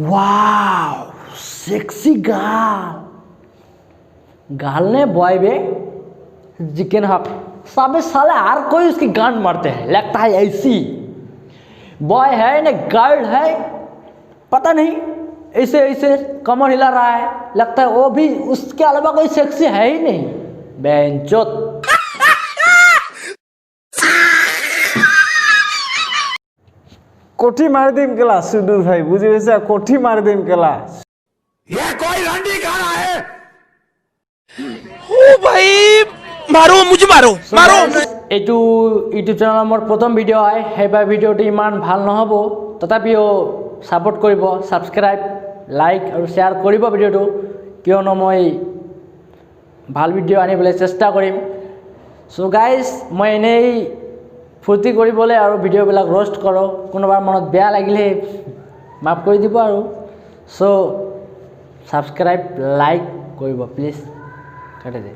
वाव sexy गाल ने boy बे chicken हक साबे साले हर कोई उसकी गांड मारते हैं, लगता है ऐसी बॉय है ना गर्ल है पता नहीं, ऐसे ऐसे कमर हिला रहा है, लगता है वो भी उसके अलावा कोई सेक्सी है ही नहीं बेंचोत। कोठी मार देम केला सुदूर भाई बुझे वैसे कोठी मार देम केला ये कोई रंडी खाना है ओ भाई मारो मुझे मारो मारो এইটো ইউটিউব চেনেলৰ মোৰ প্ৰথম ভিডিঅ' হয়, সেইবাৰ ভিডিঅ'টো ইমান ভাল নহ'ব, তথাপিও ছাপোৰ্ট কৰিব, ছাবস্ক্ৰাইব লাইক আৰু শ্বেয়াৰ কৰিব ভিডিঅ'টো, কিয়নো মই ভাল ভিডিঅ' আনিবলৈ চেষ্টা কৰিম। চ' গাইজ মই এনেই ফূৰ্তি কৰিবলৈ আৰু ভিডিঅ'বিলাক ৰ'ষ্ট কৰোঁ, কোনোবাৰ মনত বেয়া লাগিলে মাফ কৰি দিব আৰু। চ' ছাবস্ক্ৰাইব লাইক কৰিব প্লিজ, কাটি দে।